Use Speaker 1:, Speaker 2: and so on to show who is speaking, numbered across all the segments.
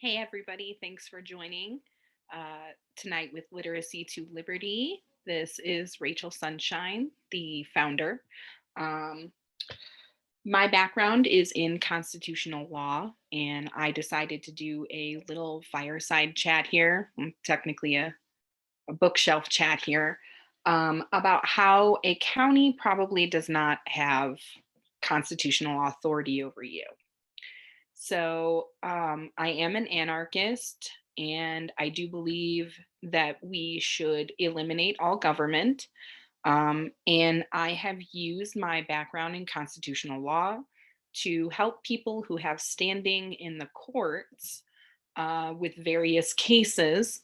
Speaker 1: Hey, everybody. Thanks for joining tonight with Literacy to Liberty. This is Rachel Sunshine, the founder. Um, my background is in constitutional law, and I decided to do a little fireside chat here, technically a bookshelf chat here, about how a county probably does not have constitutional authority over you. I am an anarchist, and I do believe that we should eliminate all government. And I have used my background in constitutional law to help people who have standing in the courts with various cases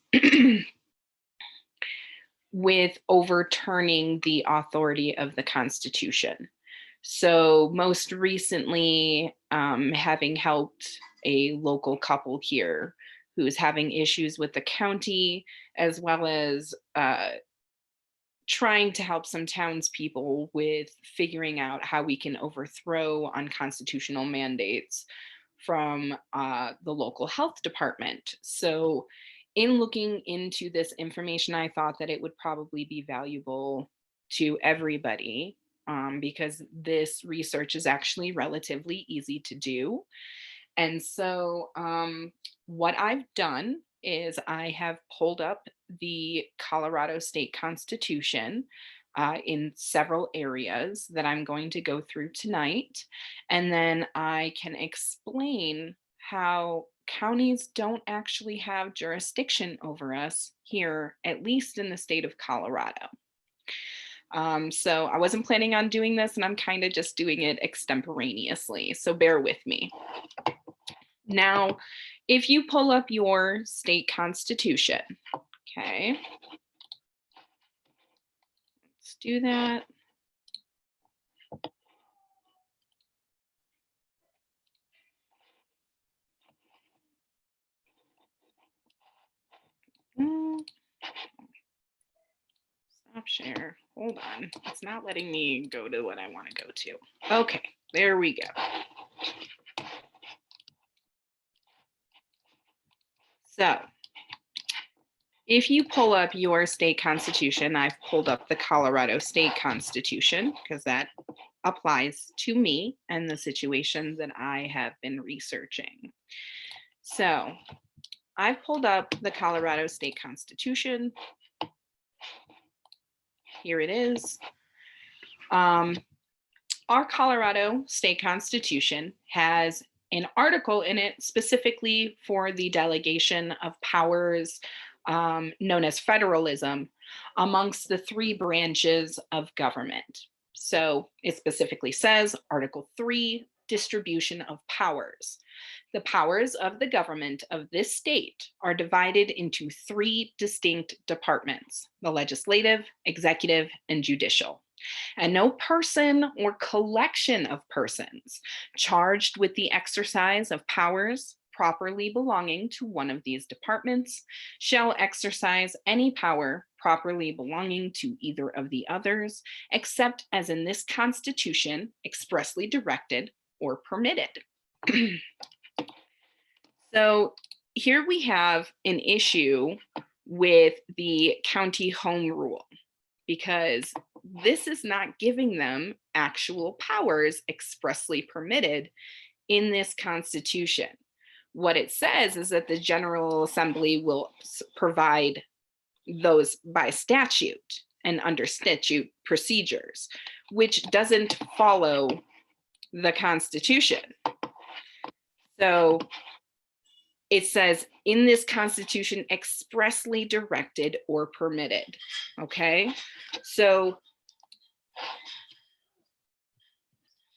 Speaker 1: with overturning the authority of the Constitution. So, most recently, having helped a local couple here who's having issues with the county, as well as trying to help some townspeople with figuring out how we can overthrow unconstitutional mandates from the local health department. So, in looking into this information, I thought that it would probably be valuable to everybody because this research is actually relatively easy to do. What I've done is I have pulled up the Colorado State Constitution in several areas that I'm going to go through tonight. And then I can explain how counties don't actually have jurisdiction over us here, at least in the state of Colorado. So I wasn't planning on doing this, and I'm kind of just doing it extemporaneously. So bear with me. Now, if you pull up your state constitution, okay, let's do that. Stop share. Hold on. It's not letting me go to what I want to go to. Okay, there we go. So, if you pull up your state constitution, I've pulled up the Colorado State Constitution because that applies to me and the situation that I have been researching. So, I've pulled up the Colorado State Constitution. Here it is. Our Colorado State Constitution has an article in it specifically for the delegation of powers known as federalism amongst the three branches of government. So it specifically says, Article 3, distribution of powers. The powers of the government of this state are divided into three distinct departments: the legislative, executive, and judicial. And no person or collection of persons charged with the exercise of powers properly belonging to one of these departments shall exercise any power properly belonging to either of the others, except as in this Constitution expressly directed or permitted. So here we have an issue with the county home rule because this is not giving them actual powers expressly permitted in this Constitution. What it says is that the General Assembly will provide those by statute and under statute procedures, which doesn't follow the Constitution. So it says in this Constitution expressly directed or permitted. Okay, so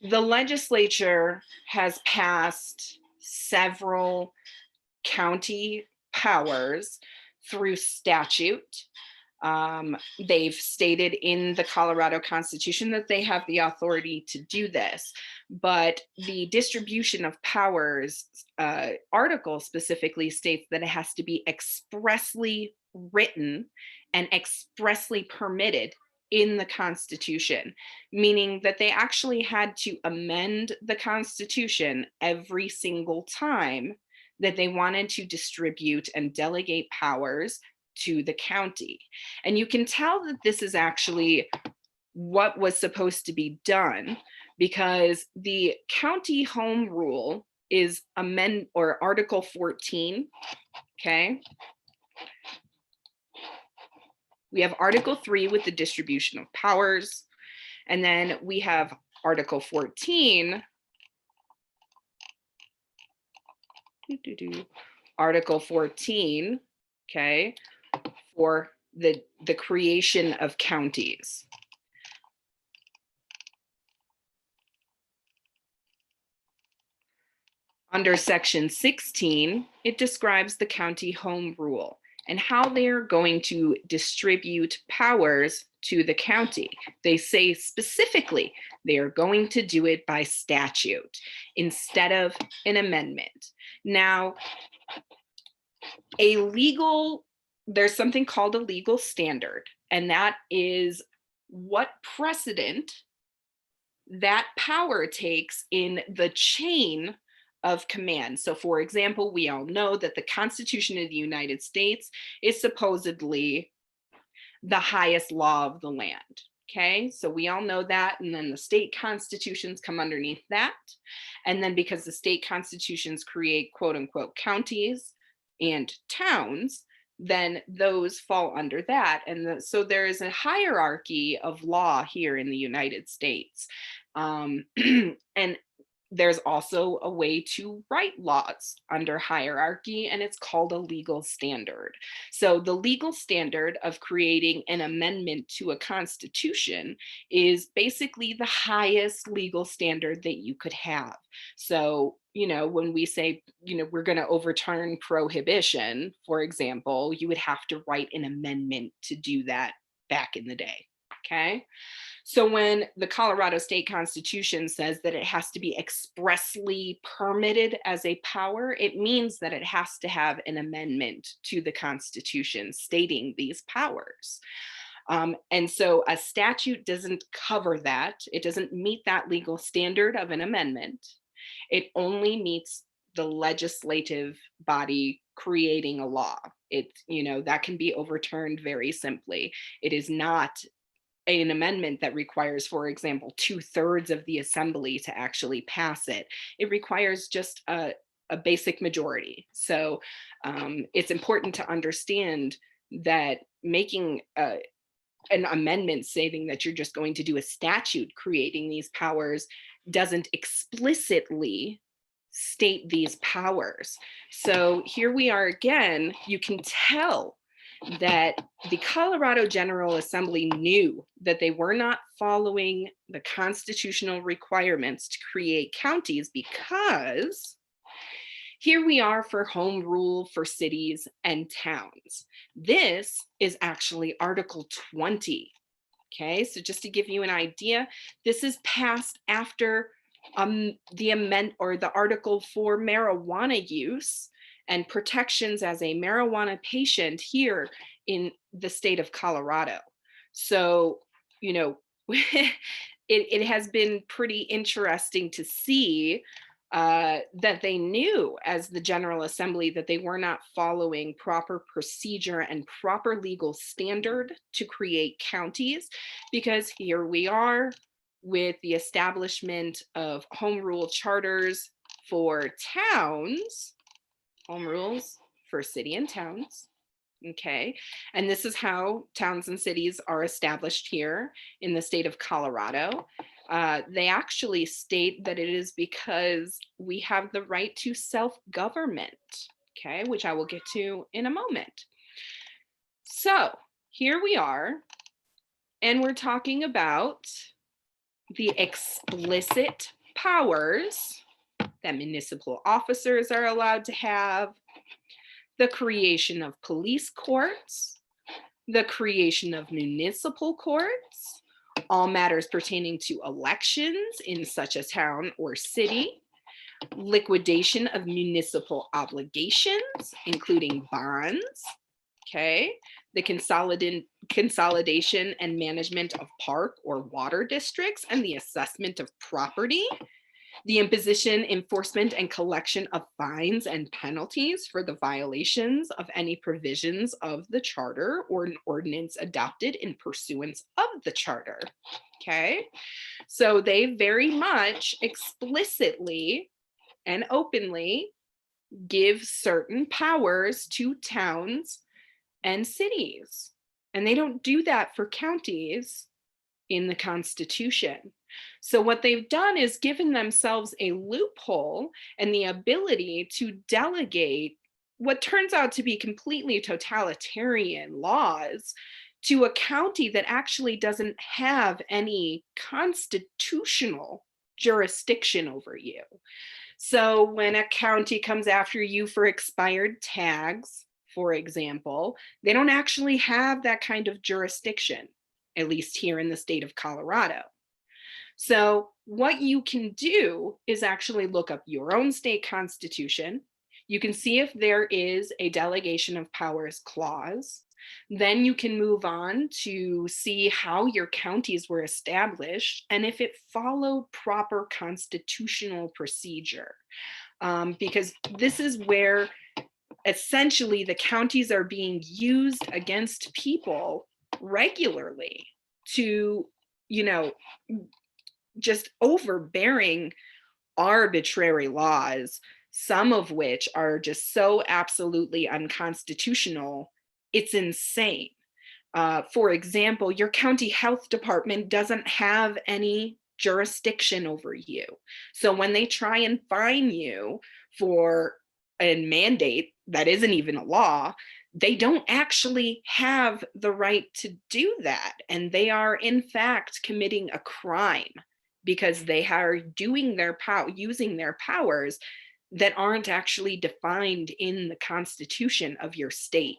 Speaker 1: the legislature has passed several county powers through statute. They've stated in the Colorado Constitution that they have the authority to do this, but the distribution of powers article specifically states that it has to be expressly written and expressly permitted in the Constitution, meaning that they actually had to amend the Constitution every single time that they wanted to distribute and delegate powers to the county. And you can tell that this is actually what was supposed to be done, because the county home rule is Article 14. Okay. We have Article 3 with the distribution of powers, and then we have Article 14. Article 14, okay, for the creation of counties. Under Section 16, it describes the county home rule and how they're going to distribute powers to the county. They say specifically they are going to do it by statute instead of an amendment. Now, there's something called a legal standard, and that is what precedent that power takes in the chain of command. So, for example, we all know that the Constitution of the United States is supposedly the highest law of the land. Okay, so we all know that. And then the state constitutions come underneath that. And then because the state constitutions create quote unquote counties and towns, then those fall under that. And so there is a hierarchy of law here in the United States. And there's also a way to write laws under hierarchy, and it's called a legal standard. So the legal standard of creating an amendment to a constitution is basically the highest legal standard that you could have. So, when we say, we're going to overturn prohibition, for example, you would have to write an amendment to do that back in the day. Okay. So when the Colorado State Constitution says that it has to be expressly permitted as a power, it means that it has to have an amendment to the Constitution stating these powers. And so a statute doesn't cover that. It doesn't meet that legal standard of an amendment. It only meets the legislative body creating a law. That can be overturned very simply. It is not an amendment that requires, for example, 2/3 of the assembly to actually pass it. It requires just a basic majority. So it's important to understand that making an amendment stating that you're just going to do a statute creating these powers doesn't explicitly state these powers. So here we are again, you can tell that the Colorado General Assembly knew that they were not following the constitutional requirements to create counties, because here we are for home rule for cities and towns. This is actually Article 20. Okay, so just to give you an idea, this is passed after the article for marijuana use and protections as a marijuana patient here in the state of Colorado. So, it has been pretty interesting to see that they knew as the General Assembly that they were not following proper procedure and proper legal standard to create counties, because here we are with the establishment of home rule charters for towns, home rules for city and towns. Okay, and this is how towns and cities are established here in the state of Colorado. They actually state that it is because we have the right to self-government, okay, which I will get to in a moment. So here we are, and we're talking about the explicit powers that municipal officers are allowed to have, the creation of police courts, the creation of municipal courts, all matters pertaining to elections in such a town or city, liquidation of municipal obligations, including bonds, okay, the consolidation and management of park or water districts and the assessment of property, The imposition, enforcement, and collection of fines and penalties for the violations of any provisions of the charter or an ordinance adopted in pursuance of the charter. Okay, so they very much explicitly and openly give certain powers to towns and cities. And they don't do that for counties in the Constitution. So, what they've done is given themselves a loophole and the ability to delegate what turns out to be completely totalitarian laws to a county that actually doesn't have any constitutional jurisdiction over you. So when a county comes after you for expired tags, for example, they don't actually have that kind of jurisdiction, at least here in the state of Colorado. So what you can do is actually look up your own state constitution. You can see if there is a delegation of powers clause. Then you can move on to see how your counties were established and if it followed proper constitutional procedure. Because this is where essentially the counties are being used against people regularly to, just overbearing arbitrary laws, some of which are just so absolutely unconstitutional, it's insane. For example, your county health department doesn't have any jurisdiction over you. So when they try and fine you for a mandate that isn't even a law, they don't actually have the right to do that. And they are, in fact, committing a crime because they are doing using their powers that aren't actually defined in the constitution of your state.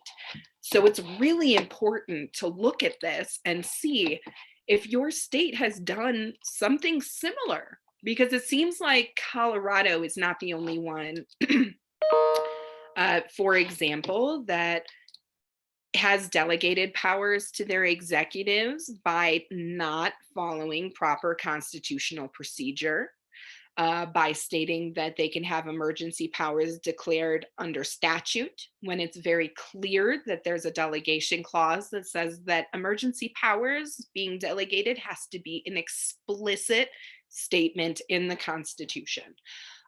Speaker 1: So it's really important to look at this and see if your state has done something similar, because it seems like Colorado is not the only one, for example, that has delegated powers to their executives by not following proper constitutional procedure. By stating that they can have emergency powers declared under statute when it's very clear that there's a delegation clause that says that emergency powers being delegated has to be an explicit statement in the Constitution.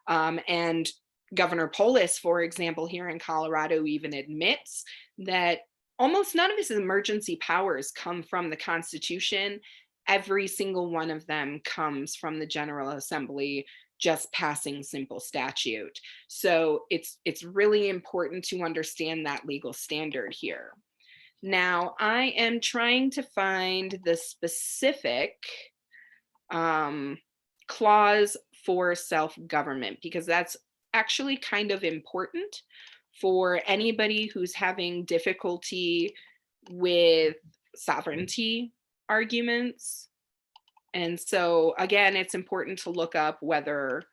Speaker 1: And Governor Polis, for example, here in Colorado, even admits that almost none of his emergency powers come from the Constitution. Every single one of them comes from the General Assembly just passing simple statute. So it's really important to understand that legal standard here. Now, I am trying to find the specific clause for self-government, because that's actually kind of important for anybody who's having difficulty with sovereignty arguments. And so again, it's important to look up whether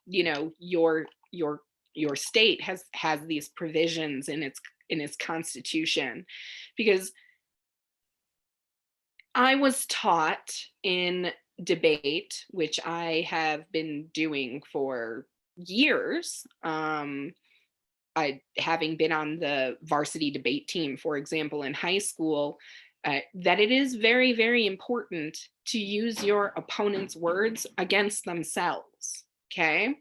Speaker 1: your state has these provisions in its constitution. Because I was taught in debate, which I have been doing for years, having been on the varsity debate team, for example, in high school, that it is very, very important to use your opponent's words against themselves. Okay.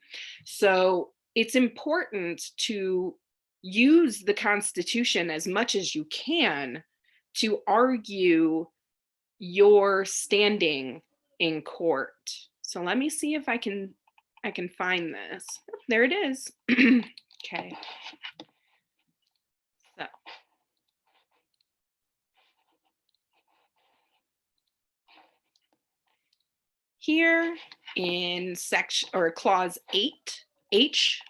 Speaker 1: So it's important to use the Constitution as much as you can to argue your standing in court. So let me see if I can find this. There it is. Okay. So here in section or clause 8H,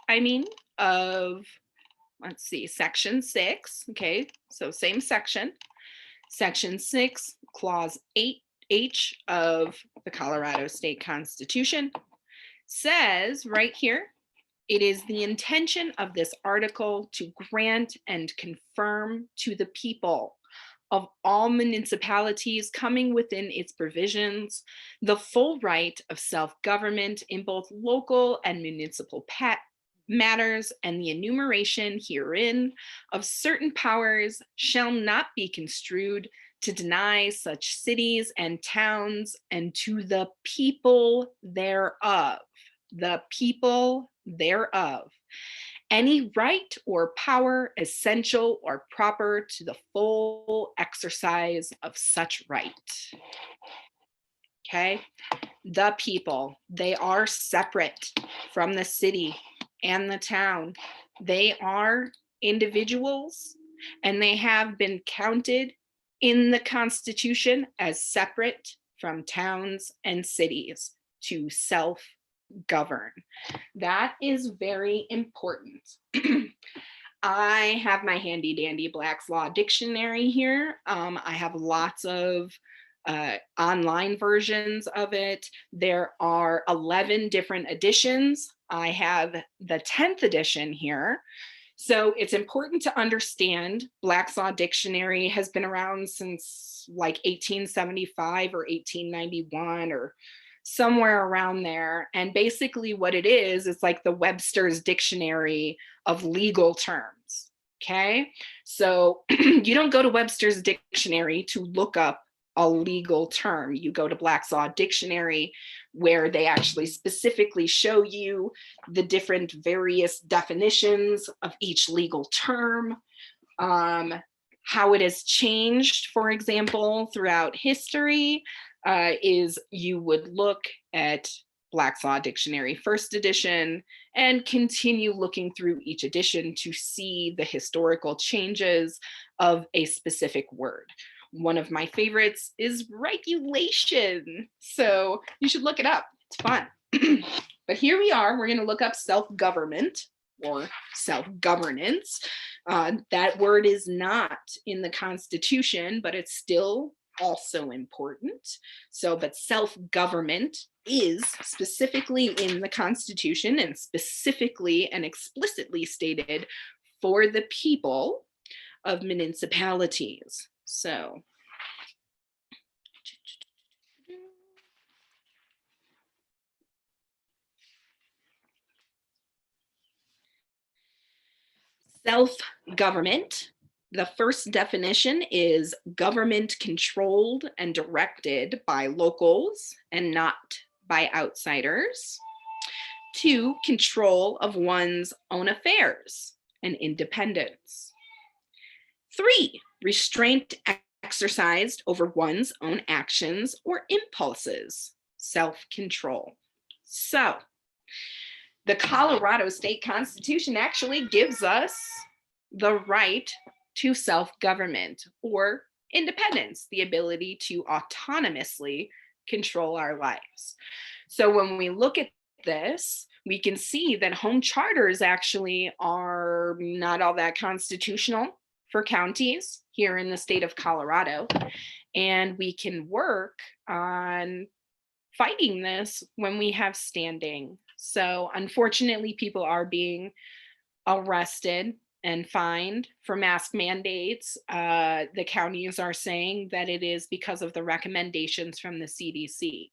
Speaker 1: of, let's see, section 6. Okay, so same section. Section 6, clause 8H of the Colorado State Constitution says right here, it is the intention of this article to grant and confirm to the people of all municipalities coming within its provisions, the full right of self-government in both local and municipal matters, and the enumeration herein of certain powers shall not be construed to deny such cities and towns and to the people thereof, the people thereof, any right or power essential or proper to the full exercise of such right. Okay, the people, they are separate from the city and the town. They are individuals, and they have been counted in the Constitution as separate from towns and cities to self govern. That is very important. I have my handy dandy Black's Law Dictionary here. I have lots of online versions of it. There are 11 different editions. I have the 10th edition here. So it's important to understand Black's Law Dictionary has been around since like 1875 or 1891 or somewhere around there. And basically what it is, it's like the Webster's Dictionary of legal terms. Okay, so you don't go to Webster's Dictionary to look up a legal term. You go to Black's Law Dictionary, where they actually specifically show you the different various definitions of each legal term, how it has changed, for example, throughout history. Is you would look at Black's Law Dictionary first edition and continue looking through each edition to see the historical changes of a specific word. One of my favorites is regulation. So you should look it up. It's fun. But here we are. We're going to look up self-government or self-governance. That word is not in the Constitution, but it's still also important. So, but self-government is specifically in the Constitution and specifically and explicitly stated for the people of municipalities. So, self-government, the first definition is government controlled and directed by locals and not by outsiders. 2, control of one's own affairs and independence. 3, restraint exercised over one's own actions or impulses, self-control. So, the Colorado State Constitution actually gives us the right to self-government or independence, the ability to autonomously control our lives. So when we look at this, we can see that home charters actually are not all that constitutional for counties here in the state of Colorado. And we can work on fighting this when we have standing. So unfortunately, people are being arrested and fined for mask mandates. The counties are saying that it is because of the recommendations from the CDC.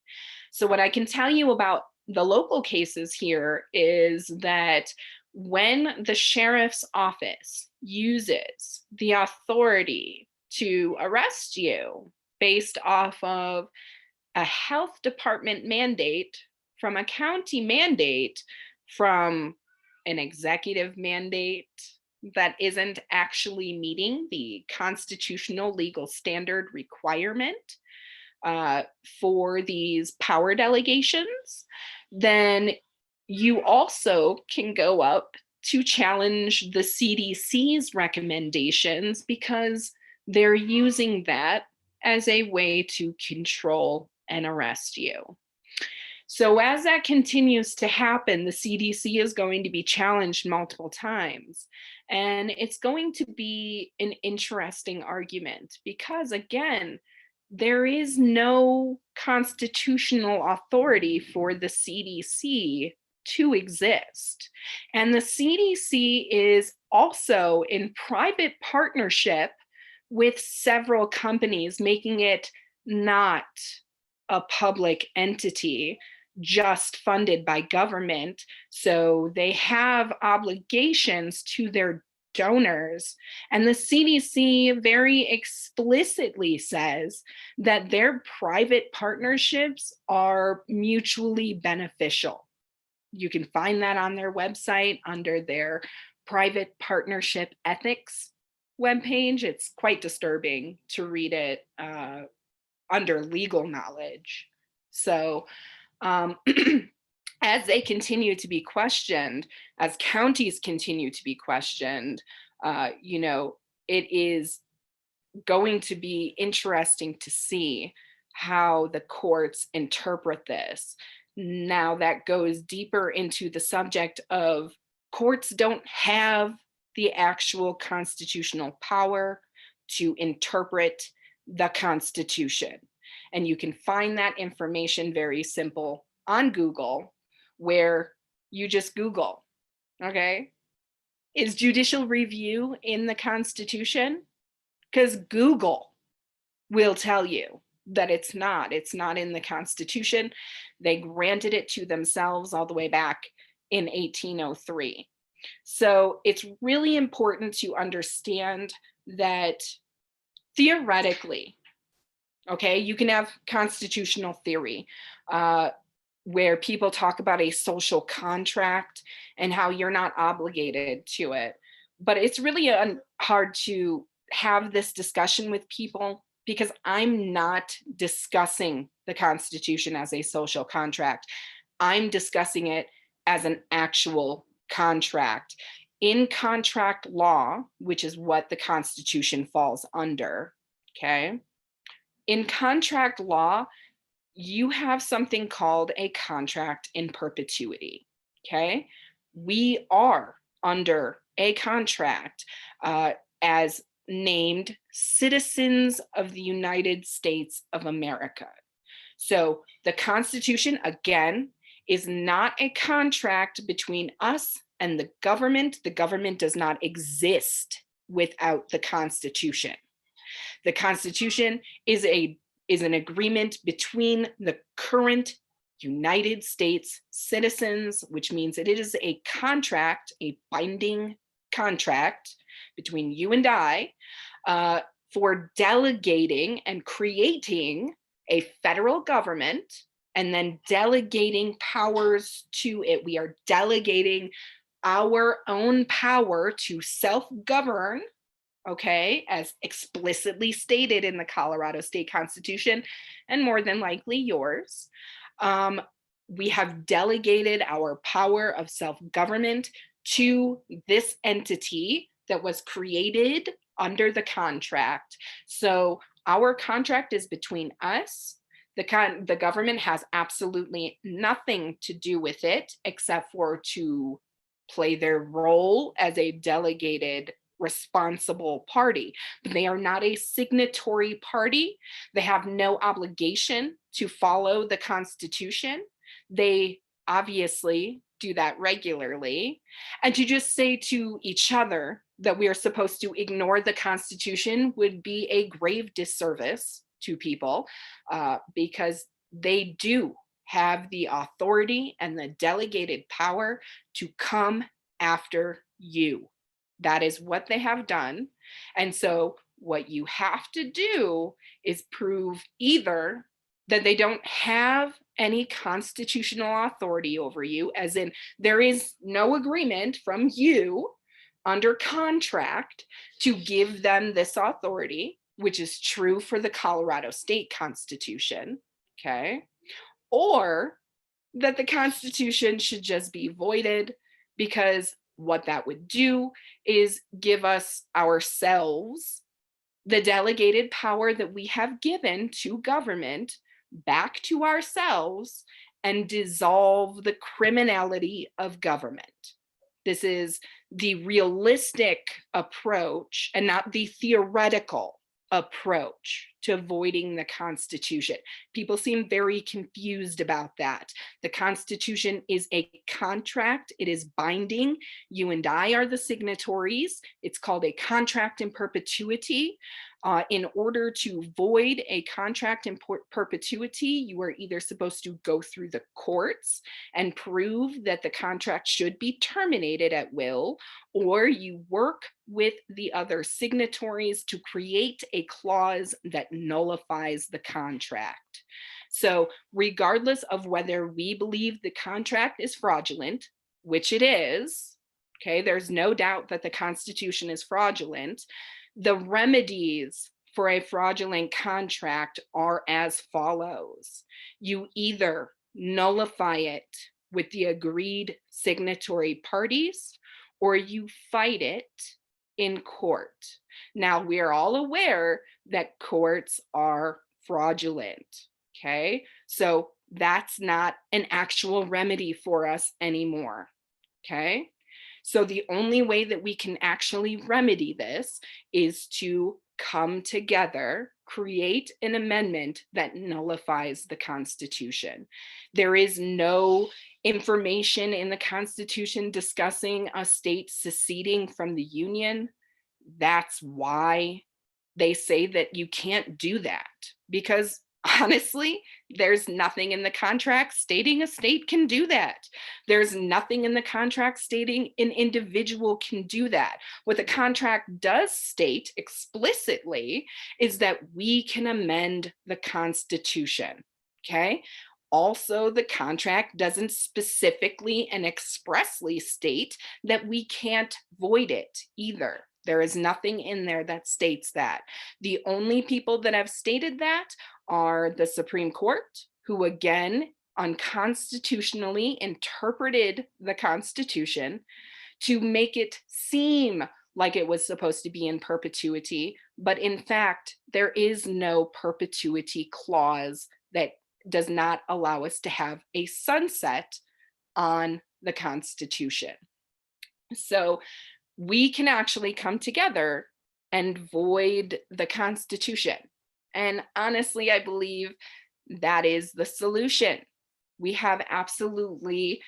Speaker 1: So what I can tell you about the local cases here is that when the sheriff's office uses the authority to arrest you based off of a health department mandate from a county mandate from an executive mandate that isn't actually meeting the constitutional legal standard requirement for these power delegations, then you also can go up to challenge the CDC's recommendations because they're using that as a way to control and arrest you. So as that continues to happen, the CDC is going to be challenged multiple times. And it's going to be an interesting argument because, again, there is no constitutional authority for the CDC to exist. And the CDC is also in private partnership with several companies, making it not a public entity just funded by government. So they have obligations to their donors. And the CDC very explicitly says that their private partnerships are mutually beneficial. You can find that on their website under their private partnership ethics webpage. It's quite disturbing to read it under legal knowledge. So, um, as they continue to be questioned, as counties continue to be questioned, it is going to be interesting to see how the courts interpret this. Now, that goes deeper into the subject of courts don't have the actual constitutional power to interpret the Constitution. And you can find that information very simple on Google, where you just Google, okay? Is judicial review in the Constitution? Because Google will tell you that it's not. It's not in the Constitution. They granted it to themselves all the way back in 1803. So it's really important to understand that theoretically, okay, you can have constitutional theory where people talk about a social contract and how you're not obligated to it. But it's really hard to have this discussion with people because I'm not discussing the Constitution as a social contract. I'm discussing it as an actual contract. In contract law, which is what the Constitution falls under, okay? In contract law, you have something called a contract in perpetuity, okay? We are under a contract as named citizens of the United States of America. So the Constitution, again, is not a contract between us and the government. The government does not exist without the Constitution. The Constitution is an agreement between the current United States citizens, which means that it is a contract, a binding contract between you and I for delegating and creating a federal government and then delegating powers to it. We are delegating our own power to self-govern, okay, as explicitly stated in the Colorado State Constitution, and more than likely yours. We have delegated our power of self-government to this entity that was created under the contract. So our contract is between us. The government has absolutely nothing to do with it except for to play their role as a delegated responsible party, but they are not a signatory party. They have no obligation to follow the Constitution. They obviously do that regularly. And to just say to each other that we are supposed to ignore the Constitution would be a grave disservice to people because they do have the authority and the delegated power to come after you. That is what they have done. And so what you have to do is prove either that they don't have any constitutional authority over you, as in there is no agreement from you under contract to give them this authority, which is true for the Colorado State Constitution, okay? Or that the Constitution should just be voided, because what that would do is give us ourselves the delegated power that we have given to government back to ourselves and dissolve the criminality of government. This is the realistic approach and not the theoretical approach to avoiding the Constitution. People seem very confused about that. The Constitution is a contract. It is binding. You and I are the signatories. It's called a contract in perpetuity. In order to void a contract in perpetuity, you are either supposed to go through the courts and prove that the contract should be terminated at will, or you work with the other signatories to create a clause that nullifies the contract. So, regardless of whether we believe the contract is fraudulent, which it is, okay, there's no doubt that the Constitution is fraudulent. The remedies for a fraudulent contract are as follows. You either nullify it with the agreed signatory parties, or you fight it in court. Now, we are all aware that courts are fraudulent, okay? So that's not an actual remedy for us anymore, okay? So the only way that we can actually remedy this is to come together, create an amendment that nullifies the Constitution. There is no information in the Constitution discussing a state seceding from the Union. That's why they say that you can't do that, because honestly, there's nothing in the contract stating a state can do that. There's nothing in the contract stating an individual can do that. What the contract does state explicitly is that we can amend the Constitution. Okay. Also, the contract doesn't specifically and expressly state that we can't void it either. There is nothing in there that states that. The only people that have stated that are the Supreme Court, who again unconstitutionally interpreted the Constitution to make it seem like it was supposed to be in perpetuity. But in fact, there is no perpetuity clause that does not allow us to have a sunset on the Constitution. So we can actually come together and void the Constitution. And honestly, I believe that is the solution. We have absolutely,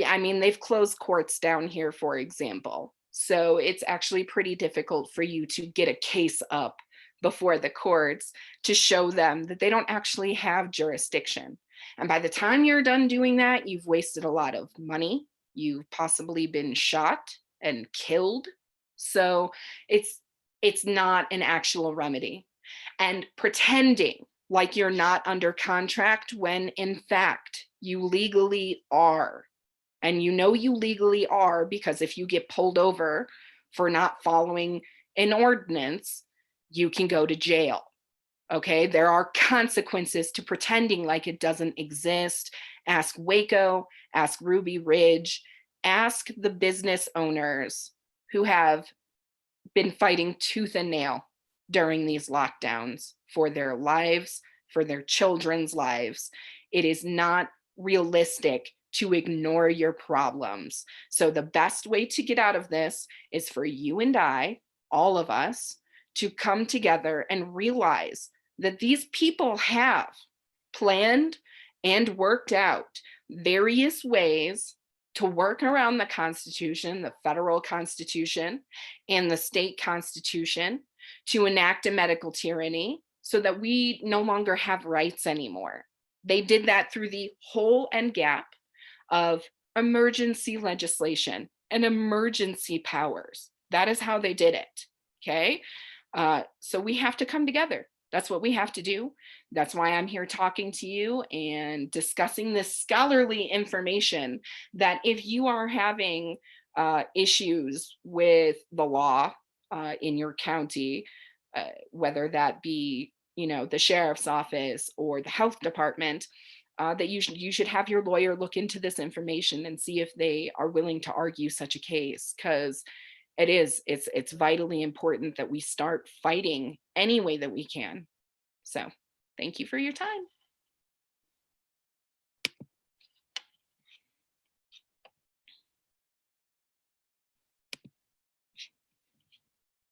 Speaker 1: I mean, they've closed courts down here, for example. So it's actually pretty difficult for you to get a case up before the courts to show them that they don't actually have jurisdiction. And by the time you're done doing that, you've wasted a lot of money. You've possibly been shot and killed. So it's not an actual remedy. And pretending like you're not under contract when in fact you legally are. And you know you legally are, because if you get pulled over for not following an ordinance, you can go to jail. Okay, there are consequences to pretending like it doesn't exist. Ask Waco, ask Ruby Ridge, ask the business owners who have been fighting tooth and nail during these lockdowns for their lives, for their children's lives. It is not realistic to ignore your problems. So the best way to get out of this is for you and I, all of us, to come together and realize that these people have planned and worked out various ways to work around the Constitution, the federal Constitution, and the state Constitution, to enact a medical tyranny so that we no longer have rights anymore. They did that through the whole end gap of emergency legislation and emergency powers. That is how they did it. Okay. So we have to come together. That's what we have to do. That's why I'm here talking to you and discussing this scholarly information, that if you are having issues with the law in your county, whether that be, the sheriff's office or the health department, that you should have your lawyer look into this information and see if they are willing to argue such a case, because it's vitally important that we start fighting any way that we can. So thank you for your time.